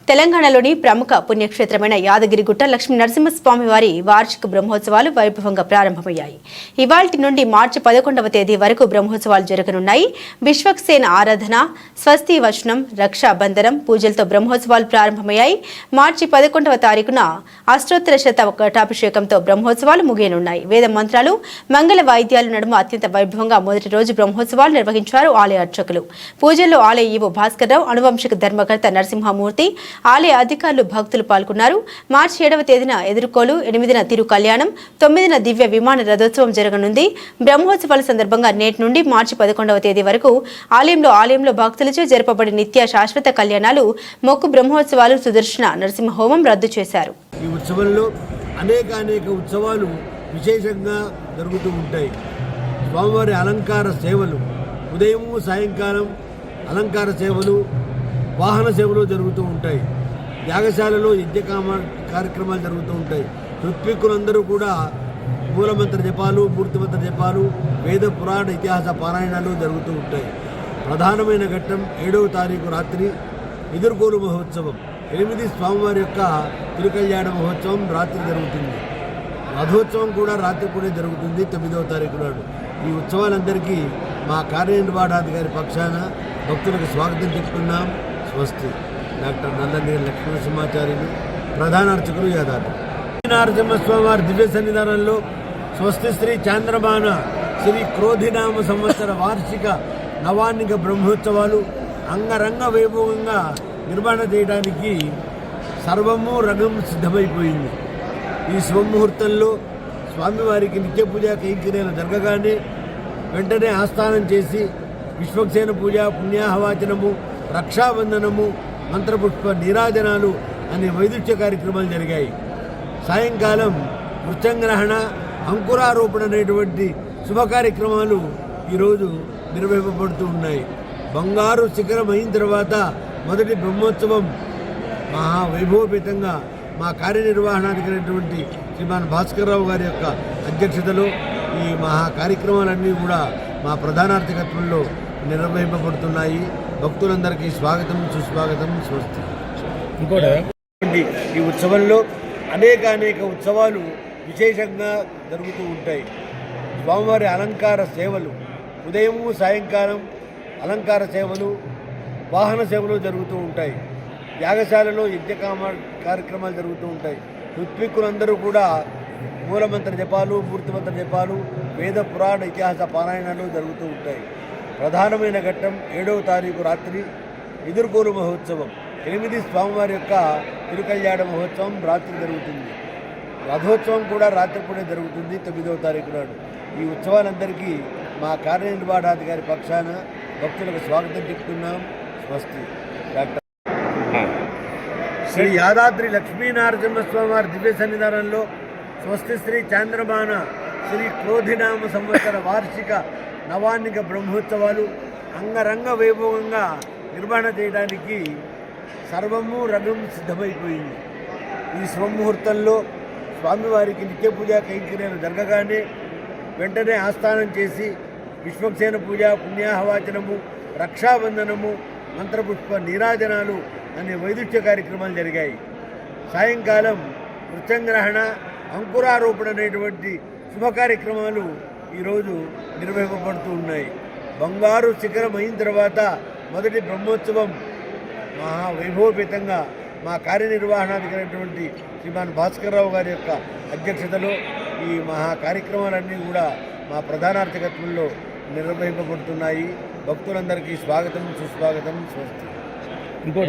తెలంగాణలోని ప్రముఖ పుణ్యక్షేత్రమైన యాదగిరిగుట్ట లక్ష్మీ నరసింహస్వామి వారి వార్షిక బ్రహ్మోత్సవాలు వైభవంగా ప్రారంభమయ్యాయి. ఇవాల్టి నుండి మార్చి 11వ తేదీ వరకు బ్రహ్మోత్సవాలు జరగనున్నాయి. విశ్వక్సేన ఆరాధన, స్వస్తి వచనం, రక్షాబంధనం పూజలతో బ్రహ్మోత్సవాలు ప్రారంభమయ్యాయి. మార్చి 11వ తారీఖున అష్టోత్తర శత ఘటాభిషేకంతో బ్రహ్మోత్సవాలు ముగియనున్నాయి. వేద మంత్రాలు, మంగళ వాయిద్యాల నడుమ అత్యంత వైభవంగా మొదటి రోజు బ్రహ్మోత్సవాలు నిర్వహించారు ఆలయ అర్చకులు. పూజల్లో ఆలయ ఈవో భాస్కర్రావు, అనువంశిక ధర్మకర్త నరసింహమూర్తి, ఆలయ అధికారులు, భక్తులు పాల్గొన్నారు. మార్చి 7వ తేదీన ఎదుర్కోలు, 8న తిరు కళ్యాణం, 9న దివ్య విమాన రథోత్సవం జరగనుంది. బ్రహ్మోత్సవాల సందర్భంగా నేటి నుండి మార్చి 11వ తేదీ వరకు ఆలయంలో భక్తులచే జరపబడి నిత్య శాశ్వత కళ్యాణాలు, మొక్కు బ్రహ్మోత్సవాలు, సుదర్శన నరసింహ హోమం రద్దు చేశారు. ఈ ఉత్సవంలో అనేక ఉత్సవాలు విశేషంగా జరుగుతూ ఉంటాయి. స్వామివారి అలంకార సేవలు, ఉదయము సాయంకాలం అలంకార సేవలు, వాహన సేవలు జరుగుతూ ఉంటాయి. యాగశాలలో యజ్ఞ కార్యక్రమాలు జరుగుతూ ఉంటాయి. ఋత్విక్కులందరూ కూడా మూలమంత్ర జపాలు, మూర్తిమంత్ర జపాలు, వేద పురాణ ఇతిహాస పారాయణాలు జరుగుతూ ఉంటాయి. ప్రధానమైన ఘట్టం 7వ తారీఖు రాత్రి ఎదుర్కోలు మహోత్సవం. 8 స్వామివారి యొక్క తిరుకల్యాణ మహోత్సవం రాత్రి జరుగుతుంది. రథోత్సవం కూడా రాత్రి కూడా జరుగుతుంది 9వ తారీఖు నాడు. ఈ ఉత్సవాలందరికీ మా కార్యనిర్వహణాధికారి పక్షాన భక్తులకు స్వాగతం చెప్తున్నాం. స్వస్తి. డాక్టర్ నందనీయ లక్ష్మీనరసింహాచార్యులు, ప్రధాన అర్చకులు, యాదాద్రి. నరసింహస్వామి వారి దివ్య సన్నిధానంలో స్వస్తి శ్రీ చాంద్రమాన శ్రీ క్రోధినామ సంవత్సర వార్షిక నవాన్నిక బ్రహ్మోత్సవాలు అంగరంగ వైభవంగా నిర్వహణ చేయడానికి సర్వము రంగం సిద్ధమైపోయింది. ఈ శుభముహూర్తంలో స్వామివారికి నిత్య పూజా కైంకర్యాలు జరగగానే వెంటనే ఆస్థానం చేసి విశ్వక్సేన పూజ, పుణ్యాహవాచనము, రక్షాబంధనము, మంత్రపుష్ప నీరాజనాలు అనే వైదుష్య కార్యక్రమాలు జరిగాయి. సాయంకాలం వృక్షంగ్రహణ, అంకురారోపణ అనేటువంటి శుభ కార్యక్రమాలు ఈరోజు నిర్వహింపబడుతూ ఉన్నాయి. బంగారు శిఖరం అయిన తర్వాత మొదటి బ్రహ్మోత్సవం మహావైభవపేతంగా మా కార్యనిర్వహణాధికారైనటువంటి శ్రీమాన్ భాస్కర్రావు గారి యొక్క అధ్యక్షతలో ఈ మహా కార్యక్రమాలన్నీ కూడా మా ప్రధాన అర్చకత్వంలో నిర్వహింపబడుతున్నాయి. భక్తులందరికీ స్వాగతం, సుస్వాగతం, స్వస్తి. ఇంకోటి ఈ ఉత్సవంలో అనేక ఉత్సవాలు విశేషంగా జరుగుతూ ఉంటాయి. స్వామివారి అలంకార సేవలు, ఉదయము సాయంకాలం అలంకార సేవలు, వాహన సేవలు జరుగుతూ ఉంటాయి. యాగశాలలో యజ్ఞ కార్యక్రమాలు జరుగుతూ ఉంటాయి. ఋత్విక్కులందరూ కూడా మూలమంత్ర జపాలు, మూర్తిమంత్ర జపాలు, వేద పురాణ ఇతిహాస పారాయణాలు జరుగుతూ ఉంటాయి. ప్రధానమైన ఘట్టం 7వ తారీఖు రాత్రి ఎదుర్కోలు మహోత్సవం. 8 స్వామివారి యొక్క తిరుకల్యాణ మహోత్సవం రాత్రి జరుగుతుంది. రథోత్సవం కూడా రాత్రి పూటే జరుగుతుంది 9వ తారీఖు నాడు. ఈ ఉత్సవాలందరికీ మా కార్యనిర్వహణాధికారి పక్షాన భక్తులకు స్వాగతం చెప్తున్నాం. స్వస్తి. డాక్టర్ శ్రీ యాదాద్రి లక్ష్మీనరసింహస్వామి వారి దివ్య సన్నిధానంలో స్వస్తి శ్రీ చాంద్రమాన శ్రీ క్రోధినామ సంవత్సర వార్షిక నవాన్నిక బ్రహ్మోత్సవాలు అంగరంగ వైభవంగా నిర్వహణ చేయడానికి సర్వము రంగం సిద్ధమైపోయింది. ఈ శుభముహూర్తంలో స్వామివారికి నిత్య పూజా కైంకర్యాలు జరగగానే వెంటనే ఆస్థానం చేసి విశ్వక్సేన పూజ, పుణ్యాహవాచనము, రక్షాబంధనము, మంత్రపుష్ప నీరాజనాలు అనే వైదుష్య కార్యక్రమాలు జరిగాయి. సాయంకాలం వృక్షంగ్రహణ, అంకురారోపణ అనేటువంటి శుభ కార్యక్రమాలు ఈరోజు నిర్వహింపబడుతూ ఉన్నాయి. బంగారు శిఖరం అయిన తర్వాత మొదటి బ్రహ్మోత్సవం మహావైభవపేతంగా మా కార్యనిర్వహణాధికారైనటువంటి శ్రీమాన్ భాస్కర్రావు గారి యొక్క అధ్యక్షతలో ఈ మహా కార్యక్రమాలన్నీ కూడా మా ప్రధాన అర్చకత్వంలో నిర్వహింపబడుతున్నాయి. భక్తులందరికీ స్వాగతం, సుస్వాగతం, స్వస్తి.